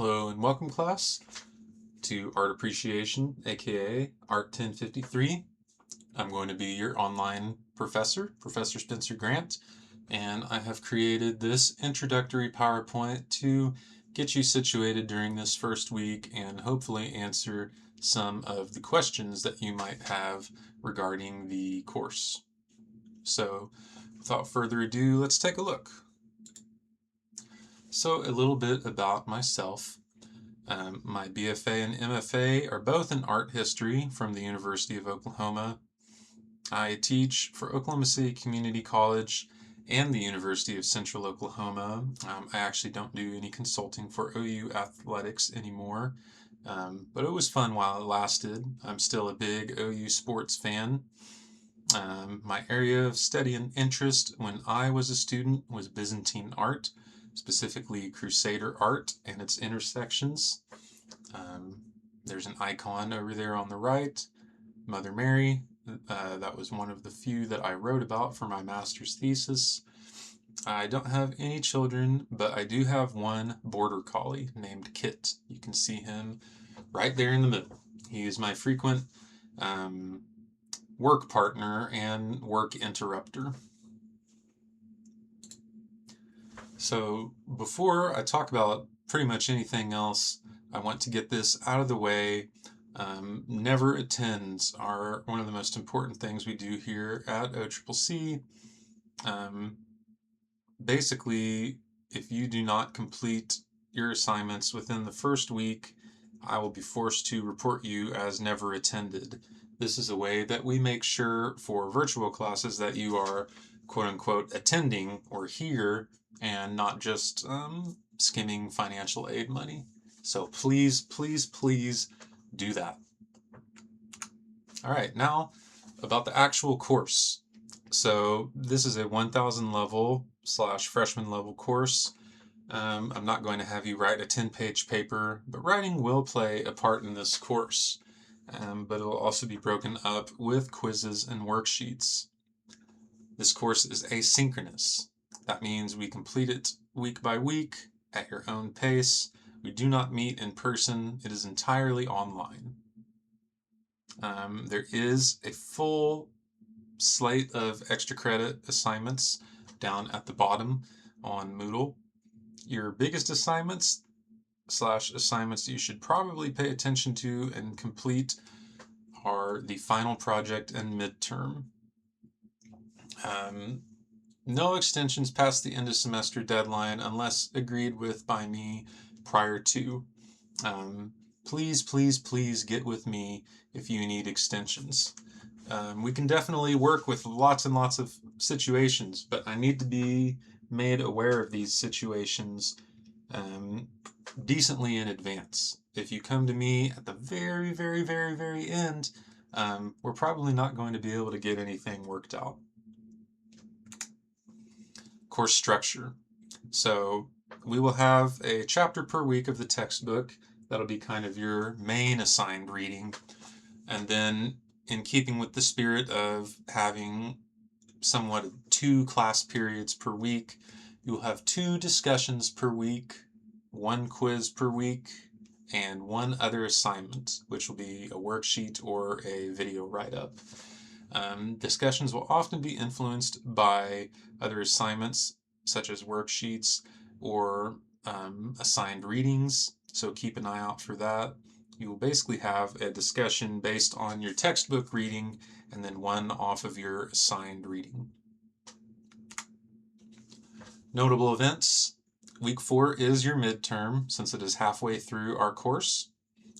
Hello and welcome, class, to Art Appreciation, aka Art 1053. I'm going to be your online professor, Professor Spencer Grant, and I have created this introductory PowerPoint to get you situated during this first week and hopefully answer some of the questions that you might have regarding the course. So, without further ado, let's take a look. So, a little bit about myself. My BFA and MFA are both in art history from the University of Oklahoma. I teach for Oklahoma City Community College and the University of Central Oklahoma. I actually don't do any consulting for OU athletics anymore, but it was fun while it lasted. I'm still a big OU sports fan. My area of study and interest when I was a student was Byzantine art, specifically Crusader art and its intersections. There's an icon over there on the right, Mother Mary. That was one of the few that I wrote about for my master's thesis. I don't have any children, but I do have one border collie named Kit. You can see him right there in the middle. He is my frequent work partner and work interrupter. So before I talk about pretty much anything else, I want to get this out of the way. Never attends are one of the most important things we do here at OCCC. Basically, if you do not complete your assignments within the first week, I will be forced to report you as never attended. This is a way that we make sure for virtual classes that you are quote-unquote attending or here and not just skimming financial aid money. So please, please, please do that. All right, now about the actual course. So this is a 1000 level / freshman level course. I'm not going to have you write a 10-page paper, but writing will play a part in this course. But it will also be broken up with quizzes and worksheets. This course is asynchronous. That means we complete it week by week at your own pace. We do not meet in person. It is entirely online. There is a full slate of extra credit assignments down at the bottom on Moodle. Your biggest assignments / assignments you should probably pay attention to and complete are the final project and midterm. No extensions past the end of semester deadline unless agreed with by me prior to. Please, please, please get with me if you need extensions. We can definitely work with lots and lots of situations, but I need to be made aware of these situations decently in advance. If you come to me at the very, very, very, very end, we're probably not going to be able to get anything worked out. Course structure. So we will have a chapter per week of the textbook. That'll be kind of your main assigned reading. And then, in keeping with the spirit of having somewhat 2 class periods per week, you'll have 2 discussions per week, 1 quiz per week, and 1 other assignment, which will be a worksheet or a video write-up. Discussions will often be influenced by other assignments, such as worksheets or assigned readings, so keep an eye out for that. You will basically have a discussion based on your textbook reading and then 1 off of your assigned reading. Notable events. Week 4 is your midterm, since it is halfway through our course.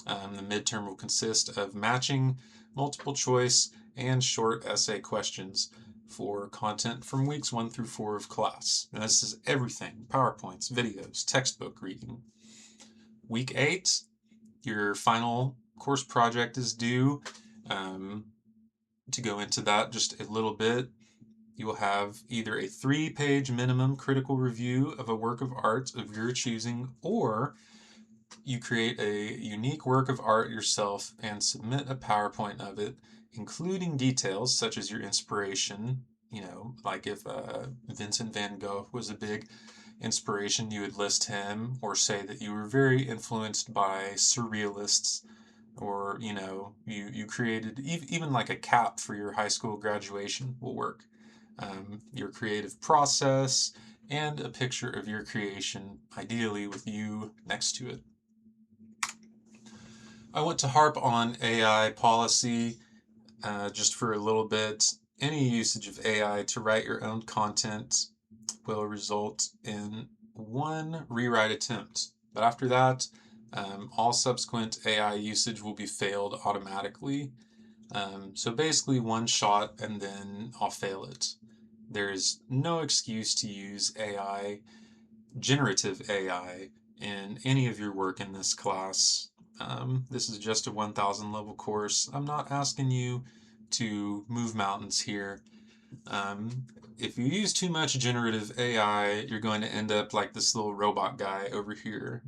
The midterm will consist of matching, multiple choice, and short essay questions for content from weeks 1 through 4 of class. And this is everything: PowerPoints, videos, textbook reading. Week 8, your final course project is due. To go into that just a little bit, you will have either a 3-page minimum critical review of a work of art of your choosing, or you create a unique work of art yourself and submit a PowerPoint of it, including details such as your inspiration, like if Vincent van Gogh was a big inspiration, you would list him or say that you were very influenced by surrealists, or you created even like a cap for your high school graduation will work. Your creative process and a picture of your creation, ideally with you next to it. I want to harp on AI policy just for a little bit. Any usage of AI to write your own content will result in one rewrite attempt. But after that, all subsequent AI usage will be failed automatically. So basically one shot and then I'll fail it. There's no excuse to use AI, generative AI, in any of your work in this class. This is just a 1000 level course. I'm not asking you to move mountains here. If you use too much generative AI, you're going to end up like this little robot guy over here.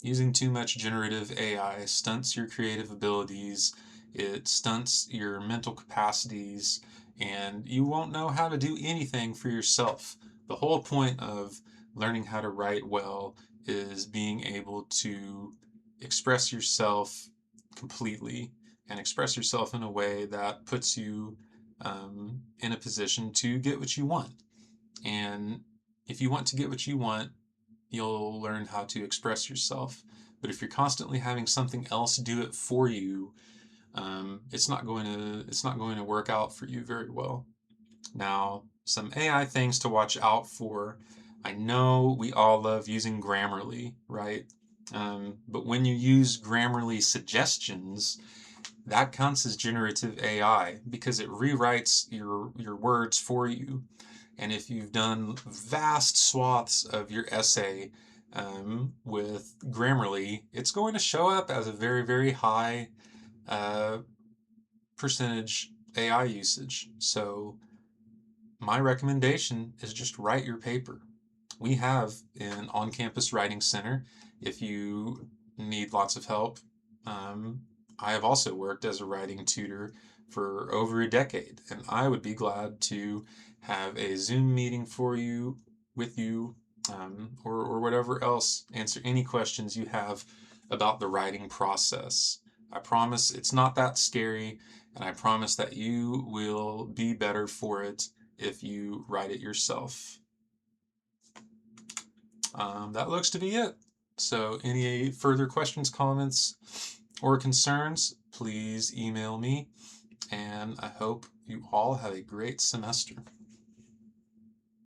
Using too much generative AI stunts your creative abilities, it stunts your mental capacities, and you won't know how to do anything for yourself. The whole point of learning how to write well is being able to express yourself completely and express yourself in a way that puts you in a position to get what you want. And if you want to get what you want, you'll learn how to express yourself. But if you're constantly having something else do it for you, it's not going to work out for you very well. Now, some AI things to watch out for. I know we all love using Grammarly, right? But when you use Grammarly suggestions, that counts as generative AI because it rewrites your words for you. And if you've done vast swaths of your essay with Grammarly, it's going to show up as a very, very high percentage AI usage. So my recommendation is just write your paper. We have an on-campus writing center if you need lots of help. I have also worked as a writing tutor for over a decade, and I would be glad to have a Zoom meeting for you, with you, or whatever else, answer any questions you have about the writing process. I promise it's not that scary, and I promise that you will be better for it if you write it yourself. That looks to be it. So any further questions, comments, or concerns, please email me, and I hope you all have a great semester.